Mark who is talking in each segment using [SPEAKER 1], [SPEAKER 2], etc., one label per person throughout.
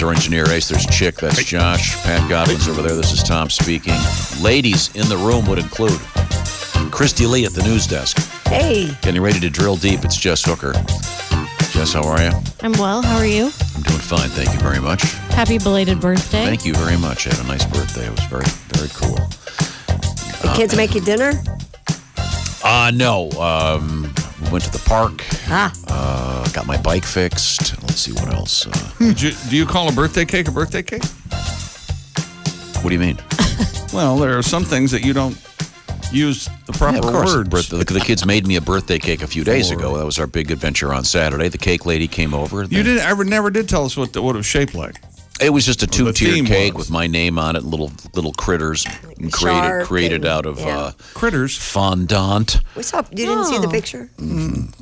[SPEAKER 1] our engineer, Ace. There's Chick. That's Josh. Pat Godwin's over there. This is Tom speaking. Ladies in the room would include Kristi Lee at the news desk.
[SPEAKER 2] Hey.
[SPEAKER 1] Getting ready to drill deep. It's Jess Hooker. Jess, how are you?
[SPEAKER 3] I'm well. How are you?
[SPEAKER 1] I'm doing fine. Thank you very much.
[SPEAKER 3] Happy belated birthday.
[SPEAKER 1] Thank you very much. I had a nice birthday. It was very, very cool.
[SPEAKER 2] The kids make you dinner?
[SPEAKER 1] No. We went to the park. Got my bike fixed. Let's see what else.
[SPEAKER 4] Do you call a birthday cake a birthday cake?
[SPEAKER 1] What do you mean?
[SPEAKER 4] Well, there are some things that you don't use the proper
[SPEAKER 1] Yeah, of course.
[SPEAKER 4] words.
[SPEAKER 1] The kids made me a birthday cake a few days ago. That was our big adventure on Saturday. The cake lady came over.
[SPEAKER 4] You never did tell us what it was shaped like.
[SPEAKER 1] It was just a two-tiered cake
[SPEAKER 4] was.
[SPEAKER 1] with my name on it and little critters created out of
[SPEAKER 4] critters
[SPEAKER 1] fondant.
[SPEAKER 2] We saw. You didn't see the picture?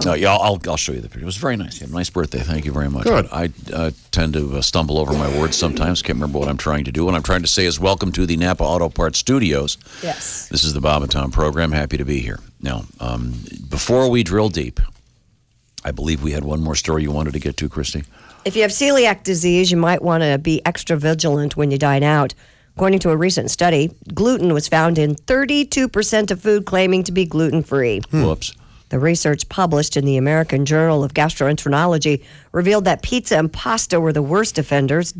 [SPEAKER 1] No, yeah, I'll show you the picture. It was very nice. You had a nice birthday. Thank you very much.
[SPEAKER 4] Good.
[SPEAKER 1] I tend to stumble over my words sometimes. Can't remember what I'm trying to do. What I'm trying to say is welcome to the Napa Auto Parts Studios.
[SPEAKER 2] Yes.
[SPEAKER 1] This is the Bob and Tom program. Happy to be here. Now, before we drill deep, I believe we had one more story you wanted to get to, Kristi.
[SPEAKER 2] If you have celiac disease, you might want to be extra vigilant when you dine out. According to a recent study, gluten was found in 32% of food claiming to be gluten-free.
[SPEAKER 1] Whoops.
[SPEAKER 2] The research published in the American Journal of Gastroenterology revealed that pizza and pasta were the worst offenders,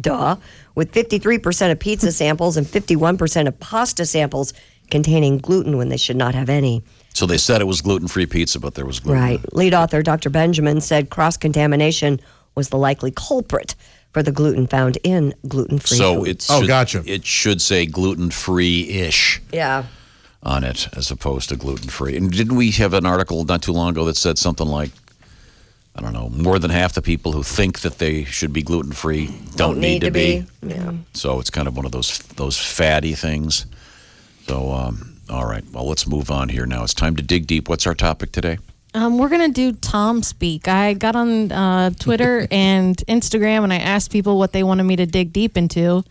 [SPEAKER 2] with 53% of pizza samples and 51% of pasta samples containing gluten when they should not have any.
[SPEAKER 1] So they said it was gluten-free pizza, but there was gluten.
[SPEAKER 2] Right. Lead author Dr. Benjamin said cross-contamination was the likely culprit for the gluten found in gluten-free foods.
[SPEAKER 1] So it should say gluten-free-ish.
[SPEAKER 2] Yeah.
[SPEAKER 1] On it as opposed to gluten-free. And didn't we have an article not too long ago that said something like, I don't know, more than half the people who think that they should be gluten-free don't need to be.
[SPEAKER 2] Yeah.
[SPEAKER 1] So it's kind of one of those fatty things. So, all right. Well, let's move on here now. It's time to dig deep. What's our topic today?
[SPEAKER 3] We're going to do Tom Speak. I got on Twitter and Instagram, and I asked people what they wanted me to dig deep into,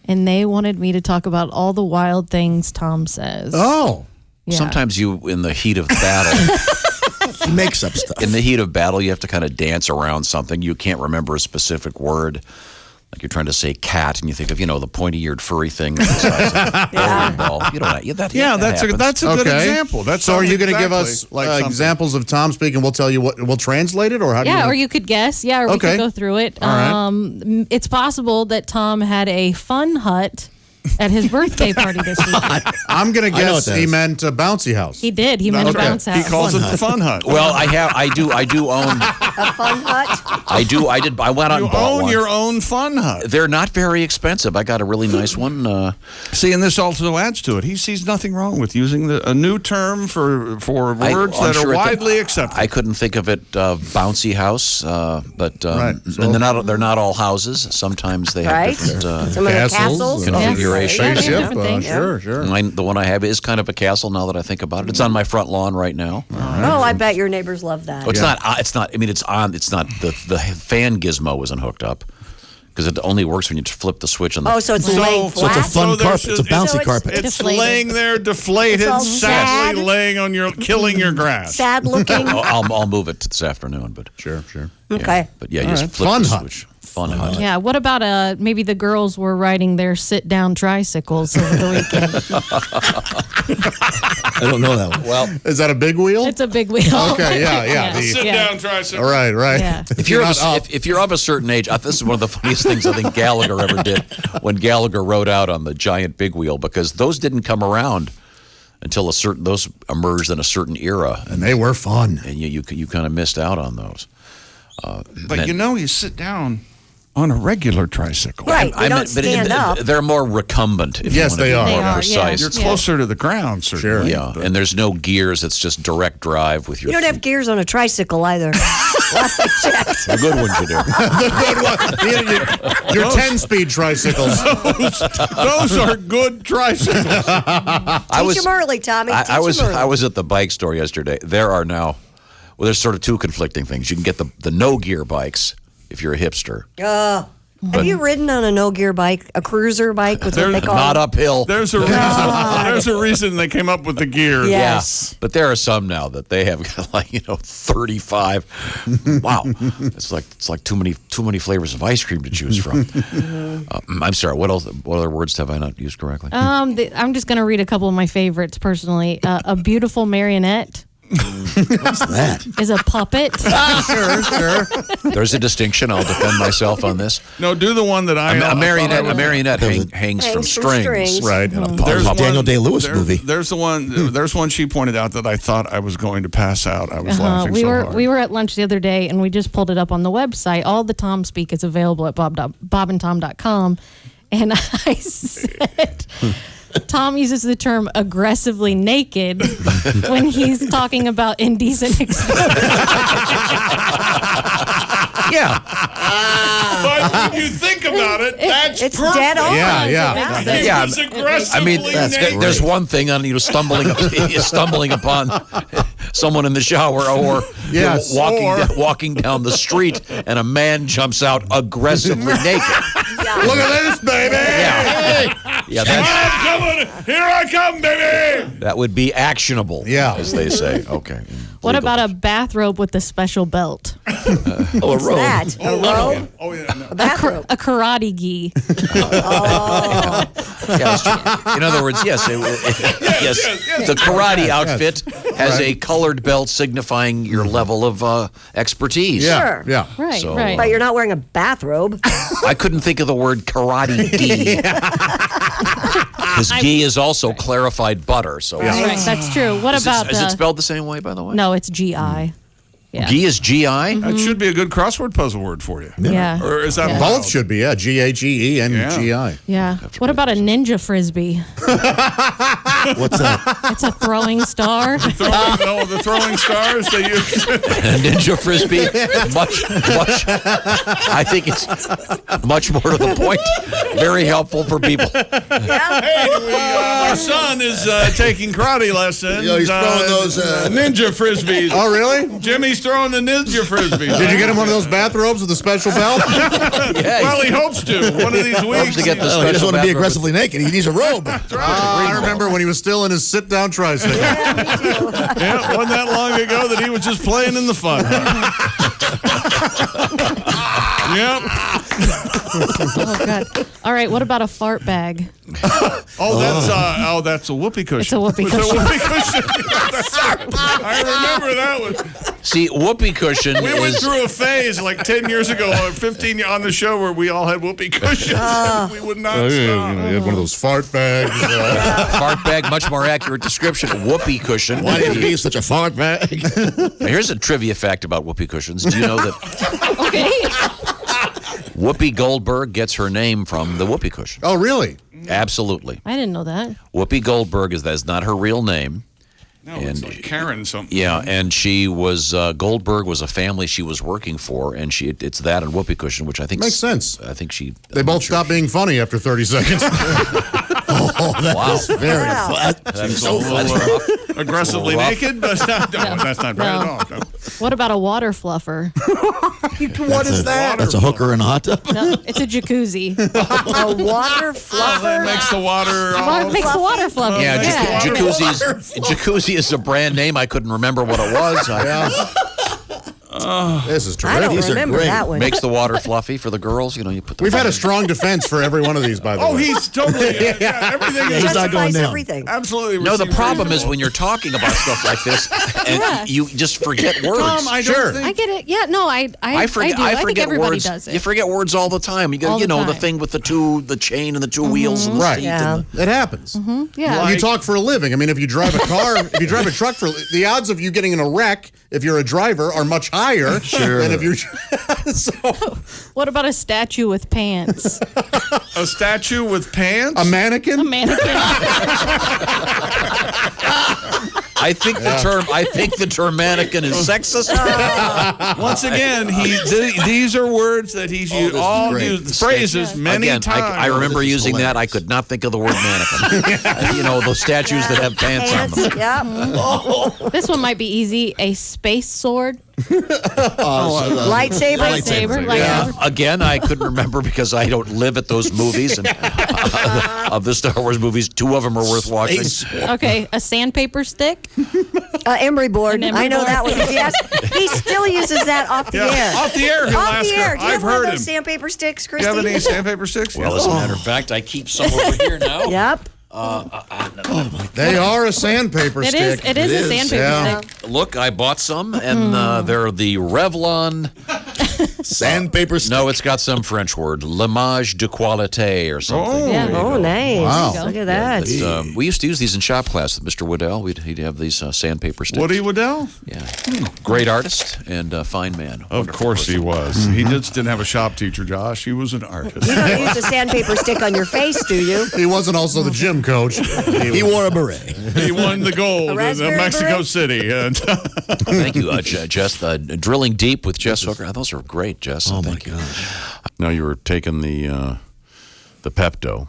[SPEAKER 3] and they wanted me to talk about all the wild things Tom says.
[SPEAKER 5] Oh.
[SPEAKER 3] Yeah.
[SPEAKER 1] Sometimes you, in the heat of battle...
[SPEAKER 5] He makes up stuff.
[SPEAKER 1] In the heat of battle, you have to kind of dance around something. You can't remember a specific word. Like you're trying to say cat, and you think of, the pointy-eared furry thing the size of a bowling ball. You don't. That's
[SPEAKER 4] a good example.
[SPEAKER 5] So are you going to give us examples of Tom Speak, and we'll tell you what we'll translate it, or how?
[SPEAKER 3] Or you could guess. Yeah, or we could go through it.
[SPEAKER 5] All right.
[SPEAKER 3] It's possible that Tom had a fun hut at his birthday party this weekend.
[SPEAKER 5] I'm going to guess he meant a bouncy house.
[SPEAKER 3] He did. He meant a bounce house.
[SPEAKER 4] He calls it the fun hut.
[SPEAKER 1] Well, I do own
[SPEAKER 2] A fun hut?
[SPEAKER 1] I went out and bought one.
[SPEAKER 4] You own your own fun hut.
[SPEAKER 1] They're not very expensive. I got a really nice one.
[SPEAKER 4] See, and this also adds to it. He sees nothing wrong with using a new term for words that are widely accepted.
[SPEAKER 1] I couldn't think of it bouncy house, but
[SPEAKER 5] Right.
[SPEAKER 1] and they're not all houses. Sometimes they have different
[SPEAKER 2] Some of the castles?
[SPEAKER 1] configurations.
[SPEAKER 5] Sure.
[SPEAKER 1] The one I have is kind of a castle. Now that I think about it, it's on my front lawn right now.
[SPEAKER 2] Oh, I bet your neighbors love that.
[SPEAKER 1] It's not. It's not. I mean, it's on. It's not. The fan gizmo isn't hooked up because it only works when you flip the switch on the.
[SPEAKER 2] Oh, so it's laying
[SPEAKER 5] So
[SPEAKER 2] flat?
[SPEAKER 5] it's a fun carpet. It's a bouncy carpet.
[SPEAKER 4] It's
[SPEAKER 3] Deflated.
[SPEAKER 4] laying there, deflated,
[SPEAKER 2] It's all
[SPEAKER 4] sadly
[SPEAKER 2] sad.
[SPEAKER 4] laying on killing your grass.
[SPEAKER 2] Sad looking?
[SPEAKER 1] I'll move it to this afternoon, but
[SPEAKER 5] Sure.
[SPEAKER 2] Okay.
[SPEAKER 1] But yeah, you just flip
[SPEAKER 5] Fun
[SPEAKER 1] the
[SPEAKER 5] hut.
[SPEAKER 1] switch. Fun hut.
[SPEAKER 3] Yeah, what about maybe the girls were riding their sit-down tricycles over the weekend?
[SPEAKER 5] I don't know that one.
[SPEAKER 1] Well,
[SPEAKER 5] Is that a big wheel?
[SPEAKER 3] It's a big wheel.
[SPEAKER 5] Okay, yeah.
[SPEAKER 4] Sit down, tricycle.
[SPEAKER 5] All right.
[SPEAKER 3] Yeah.
[SPEAKER 1] if you're of a certain age, this is one of the funniest things I think Gallagher ever did when Gallagher rode out on the giant big wheel, because those didn't come around until those emerged in a certain era,
[SPEAKER 5] And they were fun.
[SPEAKER 1] and you kind of missed out on those.
[SPEAKER 4] But you sit down on a regular tricycle.
[SPEAKER 2] Right. You don't stand up.
[SPEAKER 1] They're more recumbent. If
[SPEAKER 5] Yes,
[SPEAKER 1] you
[SPEAKER 5] they
[SPEAKER 1] want to
[SPEAKER 5] are.
[SPEAKER 1] be
[SPEAKER 3] They
[SPEAKER 1] more
[SPEAKER 3] are,
[SPEAKER 1] precise.
[SPEAKER 3] yeah.
[SPEAKER 4] You're closer to the ground, certainly.
[SPEAKER 1] Yeah, and there's no gears. It's just direct drive with your
[SPEAKER 2] You don't have
[SPEAKER 1] feet.
[SPEAKER 2] gears on a tricycle either. Lots of checks.
[SPEAKER 1] The good ones you do.
[SPEAKER 5] Your 10-speed tricycles.
[SPEAKER 4] Those are good tricycles.
[SPEAKER 2] Teach them early, Tommy. Teach
[SPEAKER 1] I was
[SPEAKER 2] them early.
[SPEAKER 1] at the bike store yesterday. There are now, there's sort of two conflicting things. You can get the no gear bikes if you're a hipster.
[SPEAKER 2] Have you ridden on a no-gear bike, a cruiser bike, with what they call
[SPEAKER 1] Not uphill.
[SPEAKER 4] There's a reason. There's a reason they came up with the gear.
[SPEAKER 2] Yes.
[SPEAKER 1] Yeah, but there are some now that they have got 35. Wow, it's like too many flavors of ice cream to choose from. I'm sorry. What else? What other words have I not used correctly?
[SPEAKER 3] I'm just going to read a couple of my favorites personally. A beautiful marionette.
[SPEAKER 6] What's that?
[SPEAKER 3] Is a puppet.
[SPEAKER 5] Sure.
[SPEAKER 1] There's a distinction. I'll defend myself on this.
[SPEAKER 4] No, do the one that
[SPEAKER 1] A marionette hangs from strings.
[SPEAKER 5] Right.
[SPEAKER 1] And a
[SPEAKER 4] There's
[SPEAKER 1] puppet.
[SPEAKER 6] Daniel Day-Lewis
[SPEAKER 4] there-
[SPEAKER 6] movie.
[SPEAKER 4] There's the one. There's one she pointed out that I thought I was going to pass out. I was laughing so hard.
[SPEAKER 3] We were at lunch the other day and we just pulled it up on the website. All the Tom speak is available at bobandtom.com. And I said, Tom uses the term aggressively naked when he's talking about indecent exposure.
[SPEAKER 1] Yeah.
[SPEAKER 4] But when you think about it, that's
[SPEAKER 2] It's
[SPEAKER 4] perfect.
[SPEAKER 2] dead on.
[SPEAKER 5] Yeah.
[SPEAKER 4] He
[SPEAKER 1] Yeah.
[SPEAKER 4] was aggressively
[SPEAKER 1] I mean,
[SPEAKER 4] naked.
[SPEAKER 1] there's one thing on stumbling upon someone in the shower, or
[SPEAKER 5] Yes.
[SPEAKER 1] walking down the street, and a man jumps out aggressively naked.
[SPEAKER 5] Look at this, baby.
[SPEAKER 1] Yeah, that's,
[SPEAKER 4] I'm coming. Here I come, baby.
[SPEAKER 1] that would be actionable.
[SPEAKER 5] Yeah.
[SPEAKER 1] as they say. Okay.
[SPEAKER 3] What about a bathrobe with a special belt?
[SPEAKER 6] Oh, a
[SPEAKER 2] What's
[SPEAKER 6] robe.
[SPEAKER 2] that? A robe?
[SPEAKER 4] Oh yeah. No.
[SPEAKER 2] A bathrobe?
[SPEAKER 3] A karate gi.
[SPEAKER 1] In other words, yes, yes. The karate outfit has a colored belt signifying your level of expertise.
[SPEAKER 5] Yeah.
[SPEAKER 2] Sure.
[SPEAKER 5] Yeah.
[SPEAKER 3] Right,
[SPEAKER 1] So,
[SPEAKER 3] right.
[SPEAKER 2] But you're not wearing a bathrobe.
[SPEAKER 1] I couldn't think of the word karate gi. Because gi is also clarified butter. So
[SPEAKER 3] Right, that's true. What
[SPEAKER 1] is
[SPEAKER 3] about
[SPEAKER 1] it spelled the same way, by the way?
[SPEAKER 3] No, it's GI. Yeah.
[SPEAKER 1] Gi is GI?
[SPEAKER 4] That should be a good crossword puzzle word for you.
[SPEAKER 3] Yeah.
[SPEAKER 4] Or is that
[SPEAKER 3] Yeah.
[SPEAKER 5] Both should be, GAGE and GI.
[SPEAKER 3] Yeah. What about a ninja frisbee?
[SPEAKER 6] What's that?
[SPEAKER 3] It's a throwing star.
[SPEAKER 4] The throwing stars they use.
[SPEAKER 1] Ninja frisbee, much. I think it's much more to the point. Very helpful for people.
[SPEAKER 4] Hey, our son is taking karate lessons.
[SPEAKER 6] Yo, he's throwing those,
[SPEAKER 4] ninja frisbees.
[SPEAKER 5] Oh, really?
[SPEAKER 4] Jimmy's throwing the ninja frisbees.
[SPEAKER 5] Did you get him one of those bathrobes with a special belt?
[SPEAKER 4] Well, he hopes to. One of these weeks.
[SPEAKER 1] to get the
[SPEAKER 6] Oh, he doesn't
[SPEAKER 1] special
[SPEAKER 6] want to be
[SPEAKER 1] bathrobe.
[SPEAKER 6] aggressively naked. He needs a robe.
[SPEAKER 5] I remember when he was still in his sit-down tricycle.
[SPEAKER 4] Yeah, wasn't that long ago that he was just playing in the fun. Yep.
[SPEAKER 3] Oh God. All right. What about a fart bag?
[SPEAKER 4] That's a whoopee cushion.
[SPEAKER 3] It's a whoopee
[SPEAKER 4] It's
[SPEAKER 3] cushion.
[SPEAKER 4] a whoopee cushion. I remember that one.
[SPEAKER 1] See, whoopee cushion
[SPEAKER 4] We went
[SPEAKER 1] is.
[SPEAKER 4] through a phase like 10 years ago or 15 on the show where we all had whoopee cushions. We would not stop.
[SPEAKER 5] You had one of those fart bags.
[SPEAKER 1] Fart bag, much more accurate description. Whoopee cushion.
[SPEAKER 6] Why did he be such a fart bag?
[SPEAKER 1] Now, here's a trivia fact about whoopee cushions. Do you know that
[SPEAKER 3] Okay.
[SPEAKER 1] Whoopi Goldberg gets her name from the whoopee cushion?
[SPEAKER 5] Oh, really?
[SPEAKER 1] Absolutely.
[SPEAKER 3] I didn't know that.
[SPEAKER 1] Whoopi Goldberg that's not her real name.
[SPEAKER 4] No, it's like Karen something.
[SPEAKER 1] Yeah, and she was Goldberg was a family she was working for, and it's that and whoopee cushion, which I think
[SPEAKER 5] Makes sense.
[SPEAKER 1] I think she.
[SPEAKER 5] They both stopped being funny after 30 seconds.
[SPEAKER 6] Oh, that's very flat.
[SPEAKER 1] That's so funny.
[SPEAKER 4] Aggressively
[SPEAKER 1] rough.
[SPEAKER 4] naked, but that's not bad at all. No.
[SPEAKER 3] What about a water fluffer?
[SPEAKER 5] What is that?
[SPEAKER 6] That's a hooker in a hot tub.
[SPEAKER 3] No, it's a jacuzzi.
[SPEAKER 2] A water
[SPEAKER 4] That
[SPEAKER 2] fluffer?
[SPEAKER 4] makes the water all
[SPEAKER 3] It makes the water fluffy.
[SPEAKER 1] Yeah, Jacuzzi is a brand name. I couldn't remember what it was.
[SPEAKER 5] This is
[SPEAKER 2] I don't
[SPEAKER 5] terrific.
[SPEAKER 6] These are
[SPEAKER 2] remember
[SPEAKER 6] great.
[SPEAKER 2] that one.
[SPEAKER 1] Makes the water fluffy for the girls. You know, you put the.
[SPEAKER 5] We've had a strong defense for every one of these, by the
[SPEAKER 4] Oh,
[SPEAKER 5] way.
[SPEAKER 4] he's totally everything.
[SPEAKER 6] he's
[SPEAKER 4] is
[SPEAKER 6] not going
[SPEAKER 2] Justifies
[SPEAKER 6] down.
[SPEAKER 2] everything.
[SPEAKER 4] absolutely.
[SPEAKER 1] No, the
[SPEAKER 4] received
[SPEAKER 1] problem is
[SPEAKER 4] reasonable.
[SPEAKER 1] when you're talking about stuff like this, and you just forget words.
[SPEAKER 4] Tom, I don't
[SPEAKER 5] Sure.
[SPEAKER 4] think
[SPEAKER 3] I get it. Yeah, no, I
[SPEAKER 1] forget.
[SPEAKER 3] do. I think
[SPEAKER 1] forget
[SPEAKER 3] everybody
[SPEAKER 1] words.
[SPEAKER 3] does it.
[SPEAKER 1] You forget words all the time. You got,
[SPEAKER 3] All the
[SPEAKER 1] the
[SPEAKER 3] time.
[SPEAKER 1] thing with the chain and the two wheels and the
[SPEAKER 5] Right.
[SPEAKER 1] seat.
[SPEAKER 2] Yeah.
[SPEAKER 1] And
[SPEAKER 5] It happens.
[SPEAKER 3] Yeah.
[SPEAKER 5] You talk for a living. I mean, if you drive a car, if you drive a truck the odds of you getting in a wreck if you're a driver are much higher than if you're. So,
[SPEAKER 3] What about a statue with pants?
[SPEAKER 4] a statue with pants.
[SPEAKER 5] a mannequin.
[SPEAKER 3] A mannequin.
[SPEAKER 1] I think the term mannequin is sexist.
[SPEAKER 4] Once again, these are words that he's used, all
[SPEAKER 6] great.
[SPEAKER 4] used phrases many
[SPEAKER 1] Again,
[SPEAKER 4] times.
[SPEAKER 1] I remember
[SPEAKER 6] This is
[SPEAKER 1] using that. I
[SPEAKER 6] hilarious.
[SPEAKER 1] could not think of the word mannequin. Those statues that have pants on them.
[SPEAKER 2] Yeah.
[SPEAKER 3] This one might be easy. A space sword.
[SPEAKER 2] Lightsaber.
[SPEAKER 1] Again, I couldn't remember because I don't live at those movies. And of the Star Wars movies, 2 of them are worth watching.
[SPEAKER 3] Okay, a sandpaper stick.
[SPEAKER 2] Emery board.
[SPEAKER 3] An emery
[SPEAKER 2] I know
[SPEAKER 3] board.
[SPEAKER 2] that one. Yes, he still uses that off the air.
[SPEAKER 4] Off the air, he'll
[SPEAKER 2] Off
[SPEAKER 4] ask
[SPEAKER 2] the
[SPEAKER 4] her.
[SPEAKER 2] air. Do you
[SPEAKER 4] I've
[SPEAKER 2] have one
[SPEAKER 4] heard
[SPEAKER 2] of
[SPEAKER 4] him.
[SPEAKER 2] those sandpaper sticks,
[SPEAKER 4] Do you have
[SPEAKER 2] Kristi?
[SPEAKER 4] any sandpaper sticks?
[SPEAKER 1] Well, as a matter of fact, I keep some over here now.
[SPEAKER 2] Yep.
[SPEAKER 5] They are a sandpaper
[SPEAKER 3] It is.
[SPEAKER 5] stick.
[SPEAKER 3] It is a sandpaper
[SPEAKER 5] yeah.
[SPEAKER 3] stick.
[SPEAKER 1] Look, I bought some, and they're the Revlon.
[SPEAKER 6] Sandpaper stick.
[SPEAKER 1] No, it's got some French word, l'image de qualité or something.
[SPEAKER 3] Yeah.
[SPEAKER 2] Oh, nice.
[SPEAKER 5] Wow.
[SPEAKER 2] Look at that.
[SPEAKER 1] We used to use these in shop class with Mr. Waddell. He'd have these sandpaper sticks.
[SPEAKER 4] Woody Waddell?
[SPEAKER 1] Yeah. Great artist and fine man.
[SPEAKER 4] Of course he was. He just didn't have a shop teacher, Josh. He was an artist.
[SPEAKER 2] You don't use a sandpaper stick on your face, do you?
[SPEAKER 5] He wasn't also the gym coach.
[SPEAKER 6] He wore a beret.
[SPEAKER 4] He won the gold in
[SPEAKER 2] raspberry
[SPEAKER 4] Mexico
[SPEAKER 2] beret?
[SPEAKER 4] City. And
[SPEAKER 1] Thank you, Jess. Drilling deep with Jess Hooker. Those are great, Jess.
[SPEAKER 6] Oh, my
[SPEAKER 1] Thank you.
[SPEAKER 6] gosh.
[SPEAKER 1] Now you were taking the Pepto.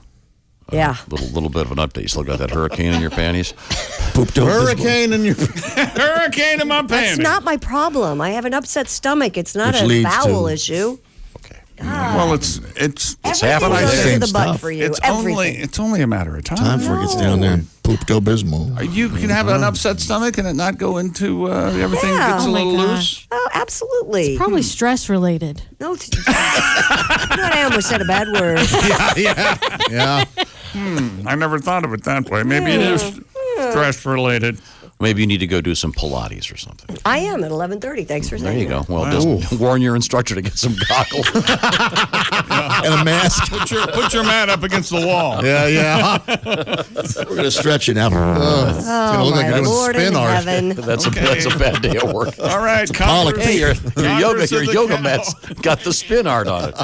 [SPEAKER 2] Yeah.
[SPEAKER 1] Little bit of an update. You still got that hurricane in your panties?
[SPEAKER 6] Pooped over.
[SPEAKER 5] Hurricane in your.
[SPEAKER 4] hurricane in my panties.
[SPEAKER 2] That's not my problem. I have an upset stomach. It's not
[SPEAKER 6] Which
[SPEAKER 2] a
[SPEAKER 6] leads
[SPEAKER 2] bowel
[SPEAKER 6] to-
[SPEAKER 2] issue.
[SPEAKER 1] Okay.
[SPEAKER 4] Well, it's
[SPEAKER 2] Everything
[SPEAKER 1] half of
[SPEAKER 2] goes
[SPEAKER 1] it.
[SPEAKER 2] to
[SPEAKER 6] Same
[SPEAKER 2] the butt
[SPEAKER 6] stuff.
[SPEAKER 2] for you.
[SPEAKER 4] it's
[SPEAKER 2] Everything.
[SPEAKER 4] only a matter of time.
[SPEAKER 6] Time before it gets down there and pooped abysmal.
[SPEAKER 4] You can have an upset stomach and it not go into everything
[SPEAKER 2] Yeah.
[SPEAKER 4] gets a
[SPEAKER 2] Oh,
[SPEAKER 3] my
[SPEAKER 4] little
[SPEAKER 3] gosh.
[SPEAKER 4] loose.
[SPEAKER 2] Oh, absolutely.
[SPEAKER 3] Probably stress related.
[SPEAKER 2] No. I almost said a bad word.
[SPEAKER 5] Yeah.
[SPEAKER 4] I never thought of it that way. Maybe it is stress related.
[SPEAKER 1] Maybe you need to go do some Pilates or something.
[SPEAKER 2] I am at 11:30. Thanks for
[SPEAKER 1] There
[SPEAKER 2] saying
[SPEAKER 1] you go.
[SPEAKER 2] that.
[SPEAKER 1] Well, just warn your instructor to get some goggles.
[SPEAKER 6] And a mask.
[SPEAKER 4] Put your mat up against the wall.
[SPEAKER 5] Yeah.
[SPEAKER 6] We're going to stretch it out.
[SPEAKER 2] Oh,
[SPEAKER 5] look like
[SPEAKER 2] my
[SPEAKER 5] you're doing
[SPEAKER 2] Lord in
[SPEAKER 5] spin art.
[SPEAKER 2] heaven.
[SPEAKER 1] That's a bad day at work.
[SPEAKER 4] All right,
[SPEAKER 1] Hey, your
[SPEAKER 4] Congress of the
[SPEAKER 1] yoga
[SPEAKER 4] cow.
[SPEAKER 1] mats got the spin art on it.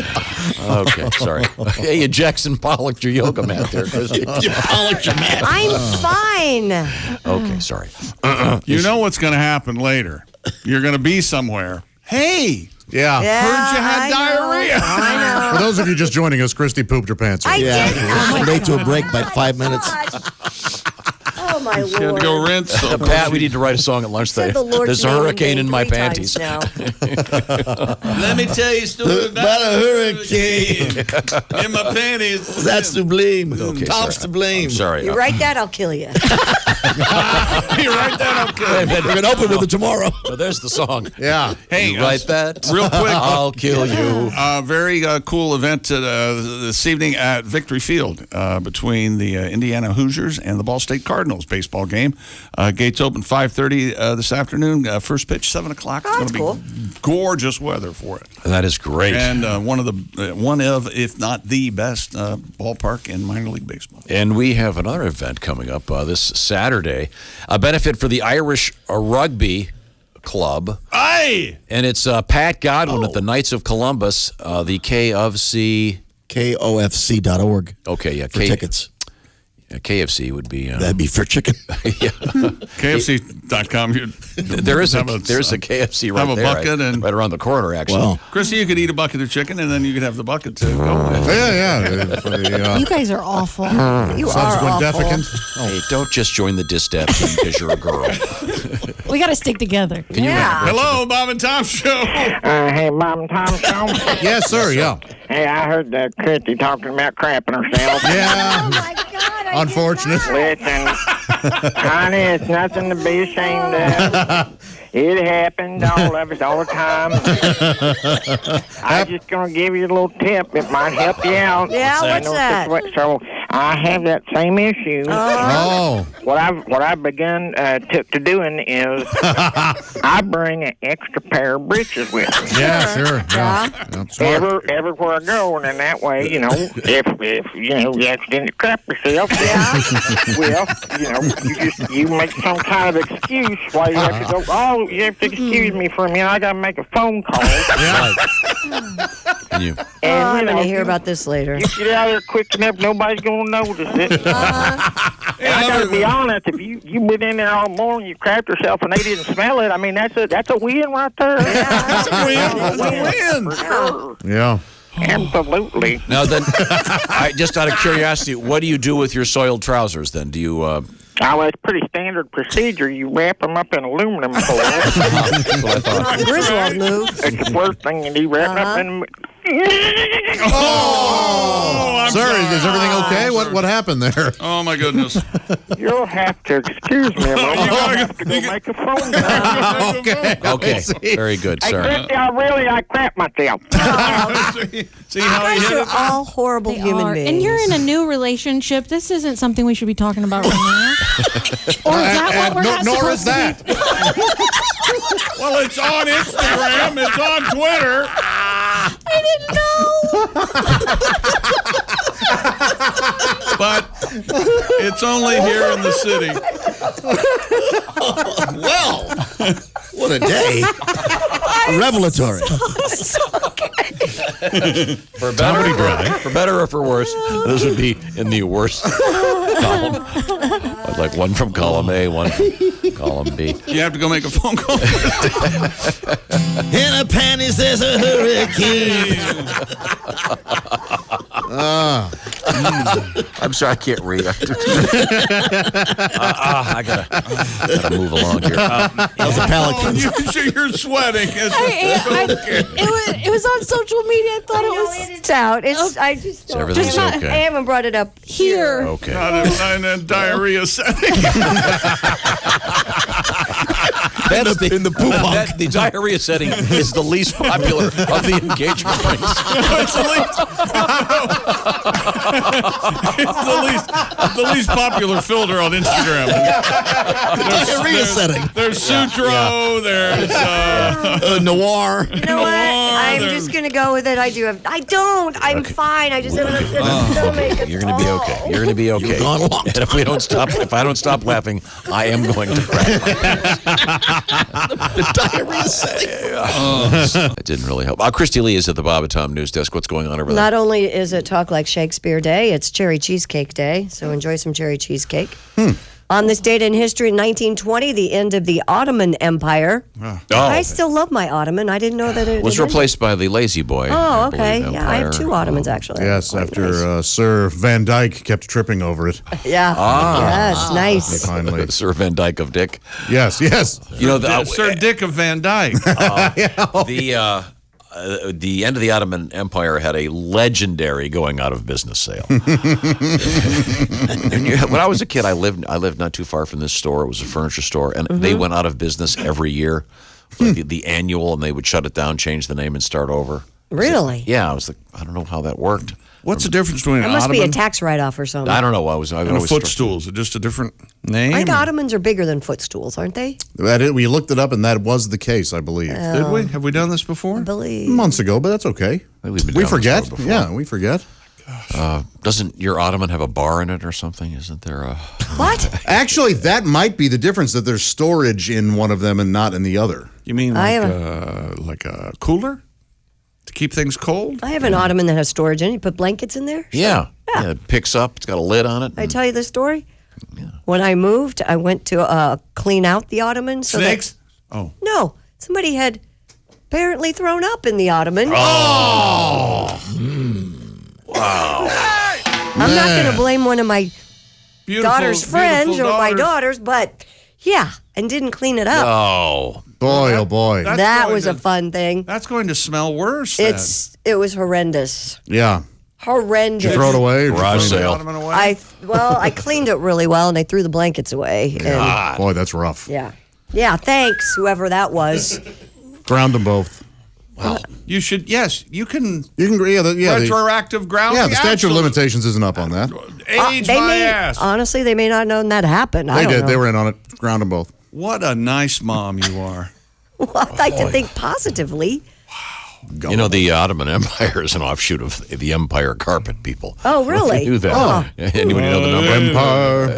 [SPEAKER 1] Okay, sorry. Hey, you Jackson Pollock your yoga mat there, Kristi.
[SPEAKER 6] You polish your mask.
[SPEAKER 2] I'm fine.
[SPEAKER 1] Okay, sorry.
[SPEAKER 4] You know what's going to happen later. You're going to be somewhere. Hey,
[SPEAKER 5] Yeah.
[SPEAKER 2] Yeah,
[SPEAKER 4] heard you had
[SPEAKER 2] I know.
[SPEAKER 4] diarrhea.
[SPEAKER 2] I
[SPEAKER 5] For those of you just joining us, Kristi pooped her pants.
[SPEAKER 2] I
[SPEAKER 6] Yeah,
[SPEAKER 2] did.
[SPEAKER 6] we're late to a break by 5 minutes.
[SPEAKER 2] Oh, my
[SPEAKER 4] You had
[SPEAKER 2] Lord.
[SPEAKER 4] to go rinse.
[SPEAKER 1] Pat, we need to write a song at lunch
[SPEAKER 2] Said
[SPEAKER 1] today.
[SPEAKER 2] the Lord's
[SPEAKER 1] There's a
[SPEAKER 2] name
[SPEAKER 1] hurricane in my
[SPEAKER 2] 3 times
[SPEAKER 1] panties.
[SPEAKER 2] now.
[SPEAKER 4] Let me tell you a story
[SPEAKER 6] About a hurricane.
[SPEAKER 4] in my panties.
[SPEAKER 6] That's to blame.
[SPEAKER 1] Okay,
[SPEAKER 6] Top's
[SPEAKER 1] sorry.
[SPEAKER 6] to blame.
[SPEAKER 1] Sorry.
[SPEAKER 2] You write that, I'll kill you.
[SPEAKER 4] You write that okay.
[SPEAKER 6] We're going to open with it tomorrow.
[SPEAKER 1] So there's the song.
[SPEAKER 5] Yeah.
[SPEAKER 4] Hey,
[SPEAKER 1] You write that?
[SPEAKER 4] real quick.
[SPEAKER 1] I'll kill you.
[SPEAKER 4] Very cool event this evening at Victory Field between the Indiana Hoosiers and the Ball State Cardinals baseball game. Gates open 5:30 this afternoon. First pitch 7 o'clock. It's
[SPEAKER 2] that's
[SPEAKER 4] going to be gorgeous weather for it.
[SPEAKER 1] That is great.
[SPEAKER 4] And one of, if not the best ballpark in minor league baseball.
[SPEAKER 1] And we have another event coming up this Saturday, a benefit for the Irish Rugby Club.
[SPEAKER 4] Aye!
[SPEAKER 1] And it's Pat Godwin at the Knights of Columbus, the KFC.
[SPEAKER 6] KOFC.org.
[SPEAKER 1] Okay, yeah.
[SPEAKER 6] For tickets.
[SPEAKER 1] KFC would be.
[SPEAKER 6] That'd be for chicken.
[SPEAKER 4] KFC.com.
[SPEAKER 1] There's a KFC right
[SPEAKER 4] have a
[SPEAKER 1] there,
[SPEAKER 4] bucket and-
[SPEAKER 1] right around the corner, actually.
[SPEAKER 6] Well,
[SPEAKER 4] Chrissy, you could eat a bucket of chicken, and then you could have the bucket to go with.
[SPEAKER 5] Yeah. For the
[SPEAKER 3] You guys are awful.
[SPEAKER 2] You are
[SPEAKER 5] subsequent
[SPEAKER 2] awful.
[SPEAKER 5] defecant.
[SPEAKER 1] Hey, don't just join the distaff team because you're a girl.
[SPEAKER 3] We got to stick together.
[SPEAKER 2] Yeah.
[SPEAKER 4] Hello, Bob and Tom Show.
[SPEAKER 7] Hey, Bob and Tom Show.
[SPEAKER 5] Yes, sir. Yeah.
[SPEAKER 7] Hey, I heard Kristi talking about crapping herself.
[SPEAKER 2] Oh,
[SPEAKER 5] Yeah.
[SPEAKER 2] my God. I did
[SPEAKER 5] Unfortunate.
[SPEAKER 2] not.
[SPEAKER 7] Listen, honey, it's nothing to be ashamed of. It happens to all of us all the time. I'm just going to give you a little tip. It might help you out.
[SPEAKER 2] Yeah,
[SPEAKER 7] I
[SPEAKER 2] what's
[SPEAKER 7] know
[SPEAKER 2] that?
[SPEAKER 7] So I have that same issue.
[SPEAKER 5] Oh.
[SPEAKER 7] What I've begun to doing is I bring an extra pair of breeches with me.
[SPEAKER 5] Yeah, sure. Yeah. Smart.
[SPEAKER 7] Everywhere I go, and in that way, you know, if you know you accidentally crap yourself, well, you know, you make some kind of excuse why you have to go. Oh, you have to excuse me for a minute. I got to make a phone call.
[SPEAKER 5] Yeah.
[SPEAKER 1] Can you?
[SPEAKER 7] And,
[SPEAKER 2] I'm
[SPEAKER 7] you
[SPEAKER 2] going
[SPEAKER 7] know,
[SPEAKER 2] to hear about this later.
[SPEAKER 7] You get out of there quick enough, nobody's going to notice it. And I got to be honest, if you been in there all morning, you crapped yourself, and they didn't smell it, I mean, that's a win right there.
[SPEAKER 2] That's a
[SPEAKER 4] win.
[SPEAKER 7] For sure.
[SPEAKER 5] Yeah.
[SPEAKER 7] Absolutely.
[SPEAKER 1] Now then, just out of curiosity, what do you do with your soiled trousers? Then do you
[SPEAKER 7] Oh, it's pretty standard procedure. You wrap them up in aluminum foil.
[SPEAKER 1] That's what I thought.
[SPEAKER 2] Not Griswold move.
[SPEAKER 7] It's the worst thing you do. Wrap up in.
[SPEAKER 4] I'm
[SPEAKER 5] Sir,
[SPEAKER 4] sorry.
[SPEAKER 5] is everything
[SPEAKER 4] Oh,
[SPEAKER 5] okay?
[SPEAKER 4] I'm
[SPEAKER 5] What
[SPEAKER 4] sorry.
[SPEAKER 5] what happened there?
[SPEAKER 4] Oh, my goodness.
[SPEAKER 7] You'll have to excuse me a moment. I'll have to go make a phone call.
[SPEAKER 5] Okay.
[SPEAKER 1] Okay,
[SPEAKER 5] See?
[SPEAKER 1] very good,
[SPEAKER 7] Hey,
[SPEAKER 1] sir.
[SPEAKER 7] Kristi, I crap myself.
[SPEAKER 4] See how he
[SPEAKER 2] You guys
[SPEAKER 4] hit
[SPEAKER 2] are
[SPEAKER 4] it?
[SPEAKER 2] all horrible
[SPEAKER 3] They
[SPEAKER 2] human
[SPEAKER 3] are.
[SPEAKER 2] beings.
[SPEAKER 3] And you're in a new relationship. This isn't something we should be talking about right now. Or is that what we're not
[SPEAKER 5] Nor
[SPEAKER 3] supposed
[SPEAKER 5] is
[SPEAKER 3] to be?
[SPEAKER 5] that.
[SPEAKER 4] Well, it's on Instagram. It's on Twitter.
[SPEAKER 3] I didn't know.
[SPEAKER 4] But it's only here in the city.
[SPEAKER 6] Well, what a day. Revelatory.
[SPEAKER 1] For better or for worse, this would be in the worst column. Like one from column A, one from column B.
[SPEAKER 4] You have to go make a phone call.
[SPEAKER 6] In her panties, there's a hurricane.
[SPEAKER 1] I'm sorry, I can't read. I gotta move along here.
[SPEAKER 6] That was a palate
[SPEAKER 4] Oh,
[SPEAKER 6] cleanser.
[SPEAKER 4] you're sweating.
[SPEAKER 3] It was on social media. I thought it was
[SPEAKER 2] It's out. It's, I just don't.
[SPEAKER 1] everything's
[SPEAKER 2] I
[SPEAKER 1] okay.
[SPEAKER 2] haven't brought it up
[SPEAKER 3] here.
[SPEAKER 1] Okay.
[SPEAKER 4] Not in a diarrhea setting.
[SPEAKER 1] That's
[SPEAKER 6] in the poop hunk.
[SPEAKER 1] the diarrhea setting is the least popular of the engagement rings.
[SPEAKER 4] It's the least popular filter on Instagram.
[SPEAKER 6] Diarrhea setting.
[SPEAKER 4] There's Sutro. There's
[SPEAKER 6] Noir.
[SPEAKER 2] You know what? I'm
[SPEAKER 4] there.
[SPEAKER 2] just gonna go with it. I don't. I'm fine. I just have an upset stomach.
[SPEAKER 1] You're gonna be okay. You're gonna be okay.
[SPEAKER 6] gone a long
[SPEAKER 1] And if I don't stop laughing, I am going to crack my pants.
[SPEAKER 6] The diarrhea setting.
[SPEAKER 1] It didn't really help. Kristi Lee is at the Bob and Tom News Desk. What's going on over there?
[SPEAKER 2] Not only is it Talk Like Shakespeare Day, it's Cherry Cheesecake Day. So enjoy some cherry cheesecake. On this date in history, in 1920, the end of the Ottoman Empire. I still love my Ottoman. I didn't know that it
[SPEAKER 1] was
[SPEAKER 2] had ended.
[SPEAKER 1] replaced by the Lazy Boy.
[SPEAKER 2] Oh,
[SPEAKER 1] I
[SPEAKER 2] okay.
[SPEAKER 1] believe,
[SPEAKER 2] Yeah, I have
[SPEAKER 1] Empire.
[SPEAKER 2] two Ottomans actually.
[SPEAKER 5] Yes,
[SPEAKER 2] Quite
[SPEAKER 5] after
[SPEAKER 2] nice.
[SPEAKER 5] Sir Van Dyke kept tripping over it.
[SPEAKER 2] Yeah. Yes, nice.
[SPEAKER 5] Finally.
[SPEAKER 1] Sir Van Dyke of Dick.
[SPEAKER 5] Yes.
[SPEAKER 1] You know,
[SPEAKER 4] Sir Dick of Van Dyke.
[SPEAKER 1] the end of the Ottoman Empire had a legendary going out of business sale. When I was a kid, I lived not too far from this store. It was a furniture store, and they went out of business every year, like the annual, and they would shut it down, change the name, and start over.
[SPEAKER 2] Really?
[SPEAKER 1] Yeah, I was like, I don't know how that worked.
[SPEAKER 4] What's the difference between
[SPEAKER 2] It
[SPEAKER 4] an
[SPEAKER 2] must be a
[SPEAKER 4] Ottoman
[SPEAKER 2] tax write-off or something.
[SPEAKER 1] I don't know. I was
[SPEAKER 4] and a
[SPEAKER 1] always
[SPEAKER 4] footstool? Is it just a different name?
[SPEAKER 2] I think Ottomans are bigger than footstools, aren't they?
[SPEAKER 5] We looked it up, and that was the case, I believe.
[SPEAKER 4] Did we? Have we done this before?
[SPEAKER 2] I believe.
[SPEAKER 5] Months ago, but that's okay.
[SPEAKER 1] We've been
[SPEAKER 5] We
[SPEAKER 1] down this
[SPEAKER 5] forget.
[SPEAKER 1] road before.
[SPEAKER 5] Yeah, we forget.
[SPEAKER 1] Doesn't your Ottoman have a bar in it or something? Isn't there a?
[SPEAKER 2] What?
[SPEAKER 5] Actually, that might be the difference, that there's storage in one of them and not in the other.
[SPEAKER 4] You mean
[SPEAKER 2] I
[SPEAKER 4] like a cooler to keep things cold?
[SPEAKER 2] I have an Ottoman that has storage in it. You put blankets in there?
[SPEAKER 1] Yeah. It picks up. It's got a lid on it.
[SPEAKER 2] Did I tell you the story? When I moved, I went to clean out the Ottoman. So
[SPEAKER 4] Snakes?
[SPEAKER 2] That, no, somebody had apparently thrown up in the Ottoman.
[SPEAKER 1] Wow.
[SPEAKER 2] I'm not going to blame one of my
[SPEAKER 4] Beautiful,
[SPEAKER 2] daughter's friends or
[SPEAKER 4] beautiful
[SPEAKER 2] my
[SPEAKER 4] daughters.
[SPEAKER 2] daughters, but yeah, and didn't clean it up.
[SPEAKER 1] Oh.
[SPEAKER 5] Boy, oh boy.
[SPEAKER 4] That's
[SPEAKER 2] that
[SPEAKER 4] going
[SPEAKER 2] was
[SPEAKER 4] to-
[SPEAKER 2] a fun thing.
[SPEAKER 4] That's going to smell worse. Then.
[SPEAKER 2] It was horrendous.
[SPEAKER 5] Yeah.
[SPEAKER 2] Horrendous.
[SPEAKER 5] Did you throw it away? or did you
[SPEAKER 1] Garage
[SPEAKER 5] clean it?
[SPEAKER 1] sale.
[SPEAKER 4] Ottoman away?
[SPEAKER 2] I cleaned it really well, and I threw the blankets away. And,
[SPEAKER 5] Boy, that's rough.
[SPEAKER 2] yeah. Thanks, whoever that was.
[SPEAKER 5] Ground them both.
[SPEAKER 4] You should. Yes, you can.
[SPEAKER 5] You can,
[SPEAKER 4] Retroactive grounding.
[SPEAKER 5] the statute of
[SPEAKER 4] absolutely.
[SPEAKER 5] limitations isn't up on that.
[SPEAKER 4] Age
[SPEAKER 2] They
[SPEAKER 4] my
[SPEAKER 2] may,
[SPEAKER 4] ass.
[SPEAKER 2] honestly, they may not have known that happened. I
[SPEAKER 5] They
[SPEAKER 2] don't
[SPEAKER 5] did.
[SPEAKER 2] know.
[SPEAKER 5] They were in on it. Ground them both.
[SPEAKER 4] What a nice mom you are.
[SPEAKER 2] Well, I'd like to think positively.
[SPEAKER 1] You know, the Ottoman Empire is an offshoot of the Empire Carpet people.
[SPEAKER 2] Oh, really?
[SPEAKER 1] You knew that.
[SPEAKER 2] Oh.
[SPEAKER 1] Anybody know the number?
[SPEAKER 5] Empire.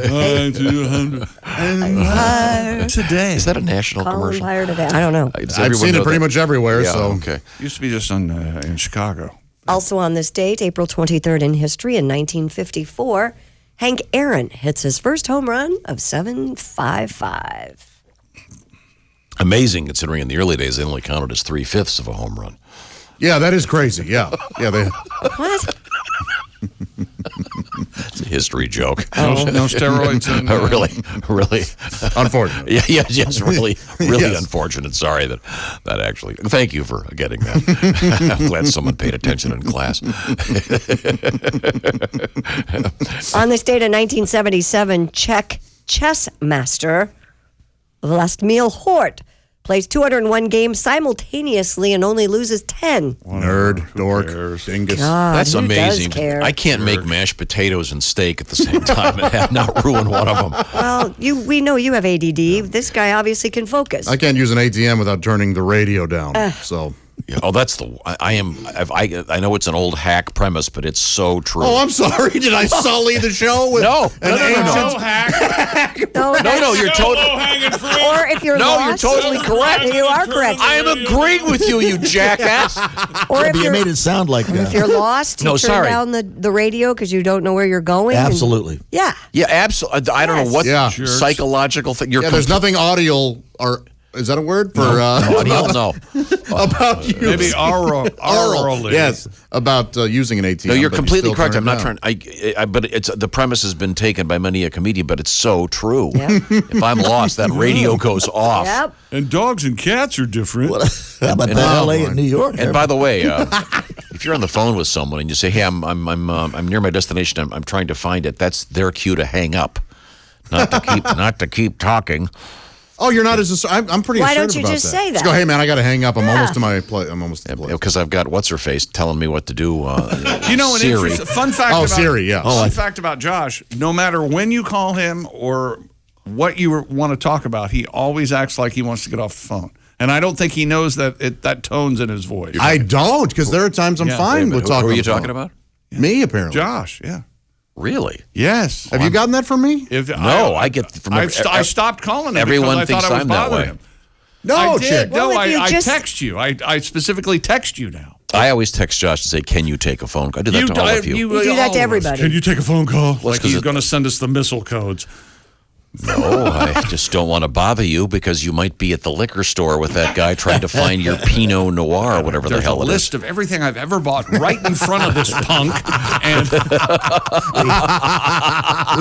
[SPEAKER 4] Today.
[SPEAKER 1] Is that a national
[SPEAKER 2] Call
[SPEAKER 1] commercial?
[SPEAKER 2] Empire today. I don't know.
[SPEAKER 1] Does
[SPEAKER 5] I've
[SPEAKER 1] everyone
[SPEAKER 5] seen
[SPEAKER 1] know
[SPEAKER 5] it pretty
[SPEAKER 1] that?
[SPEAKER 5] much everywhere.
[SPEAKER 1] Yeah,
[SPEAKER 5] So
[SPEAKER 1] okay.
[SPEAKER 4] Used to be just in Chicago.
[SPEAKER 2] Also on this date, April 23rd in history, in 1954, Hank Aaron hits his first home run of 7.55.
[SPEAKER 1] Amazing, considering in the early days they only counted as 3/5 of a home run.
[SPEAKER 5] yeah, that is crazy. Yeah, yeah. They
[SPEAKER 2] What?
[SPEAKER 1] history joke.
[SPEAKER 4] No steroids. And,
[SPEAKER 1] Really.
[SPEAKER 5] Unfortunately.
[SPEAKER 1] Yes, really
[SPEAKER 5] Yes.
[SPEAKER 1] unfortunate. Sorry that actually. Thank you for getting that. I'm glad someone paid attention in class.
[SPEAKER 2] On this date in 1977, Czech chess master Vlastimil Hort plays 201 games simultaneously and only loses 10.
[SPEAKER 5] Nerd, dork, dingus.
[SPEAKER 2] God,
[SPEAKER 1] That's
[SPEAKER 2] who does
[SPEAKER 1] amazing.
[SPEAKER 2] care?
[SPEAKER 1] I can't make mashed potatoes and steak at the same time and have not ruined one of them.
[SPEAKER 2] Well, we know you have ADD. This guy obviously can focus.
[SPEAKER 5] I can't use an ATM without turning the radio down. So.
[SPEAKER 1] Yeah, oh, that's the. I know it's an old hack premise, but it's so true.
[SPEAKER 5] Oh, I'm sorry. Did I sully the show with
[SPEAKER 1] No.
[SPEAKER 5] an ancient-
[SPEAKER 1] No, you're totally.
[SPEAKER 2] Or if you're lost,
[SPEAKER 1] you're totally correct.
[SPEAKER 2] You are correct.
[SPEAKER 1] I am agreeing with you, you jackass.
[SPEAKER 2] Or if
[SPEAKER 6] But you
[SPEAKER 2] you're
[SPEAKER 6] made it sound like
[SPEAKER 2] if you're lost, you
[SPEAKER 1] No,
[SPEAKER 2] turn
[SPEAKER 1] sorry.
[SPEAKER 2] down the radio because you don't know where you're going. and-
[SPEAKER 6] Absolutely.
[SPEAKER 2] yeah.
[SPEAKER 1] Yeah, absolutely. I don't know what
[SPEAKER 5] Yeah.
[SPEAKER 1] psychological thing. You're
[SPEAKER 5] Yeah, there's nothing audio or is that a word for
[SPEAKER 1] audio. No,
[SPEAKER 5] about you?
[SPEAKER 4] maybe orally.
[SPEAKER 5] Yes, about using an ATM.
[SPEAKER 1] no, you're
[SPEAKER 5] but
[SPEAKER 1] completely
[SPEAKER 5] still
[SPEAKER 1] correct.
[SPEAKER 5] turn
[SPEAKER 1] I'm
[SPEAKER 5] it
[SPEAKER 1] not
[SPEAKER 5] down.
[SPEAKER 1] trying. But it's the premise has been taken by many a comedian, but it's so true.
[SPEAKER 2] Yeah.
[SPEAKER 1] If I'm lost, that radio goes off.
[SPEAKER 2] Yep.
[SPEAKER 4] And dogs and cats are different.
[SPEAKER 6] How about the LA and New York?
[SPEAKER 1] And by the way, if you're on the phone with someone and you say, "Hey, I'm near my destination. I'm trying to find it," that's their cue to hang up, not to keep talking.
[SPEAKER 5] Oh, you're not as. I'm pretty.
[SPEAKER 2] Why
[SPEAKER 5] assertive
[SPEAKER 2] don't you
[SPEAKER 5] about
[SPEAKER 2] just
[SPEAKER 5] that.
[SPEAKER 2] say that?
[SPEAKER 5] Just go, hey man, I got to hang up. I'm almost to my place. I'm almost to the place.
[SPEAKER 1] Because I've got what's her face telling me what to do.
[SPEAKER 4] You know, an
[SPEAKER 1] Siri.
[SPEAKER 4] interesting fun fact.
[SPEAKER 5] Oh,
[SPEAKER 4] about,
[SPEAKER 5] Siri, yeah.
[SPEAKER 4] Fun fact about Josh: no matter when you call him or what you want to talk about, he always acts like he wants to get off the phone. And I don't think he knows that tone's in his voice.
[SPEAKER 5] I don't, because there are times I'm
[SPEAKER 4] Yeah.
[SPEAKER 5] fine
[SPEAKER 1] Wait,
[SPEAKER 5] with
[SPEAKER 1] who
[SPEAKER 5] talking.
[SPEAKER 1] are
[SPEAKER 5] on
[SPEAKER 1] you
[SPEAKER 5] the phone.
[SPEAKER 1] talking about?
[SPEAKER 5] Me, apparently.
[SPEAKER 4] Josh, yeah.
[SPEAKER 1] Really?
[SPEAKER 4] Yes.
[SPEAKER 5] Have you gotten that from me?
[SPEAKER 1] I get from
[SPEAKER 4] I stopped calling him.
[SPEAKER 1] Everyone
[SPEAKER 4] because I
[SPEAKER 1] thinks
[SPEAKER 4] thought I was
[SPEAKER 1] I'm that
[SPEAKER 4] bothering
[SPEAKER 1] way.
[SPEAKER 4] him.
[SPEAKER 5] No,
[SPEAKER 4] I did.
[SPEAKER 5] chick.
[SPEAKER 4] No,
[SPEAKER 2] Well, if you
[SPEAKER 4] I
[SPEAKER 2] just-
[SPEAKER 4] text you. I specifically text you now.
[SPEAKER 1] I always text Josh to say, "Can you take a phone call?" I do that to all of you.
[SPEAKER 2] You do that
[SPEAKER 4] all
[SPEAKER 2] to
[SPEAKER 4] of us.
[SPEAKER 2] everybody.
[SPEAKER 4] Can you take a phone call? Like
[SPEAKER 1] 'cause
[SPEAKER 4] he's
[SPEAKER 1] it-
[SPEAKER 4] going to send us the missile codes.
[SPEAKER 1] No, I just don't want to bother you because you might be at the liquor store with that guy trying to find your Pinot Noir or whatever
[SPEAKER 4] There's
[SPEAKER 1] the hell
[SPEAKER 4] a
[SPEAKER 1] it
[SPEAKER 4] list
[SPEAKER 1] is.
[SPEAKER 4] of everything I've ever bought right in front of this punk. And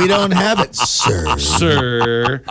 [SPEAKER 6] We don't have it, sir.
[SPEAKER 4] sir,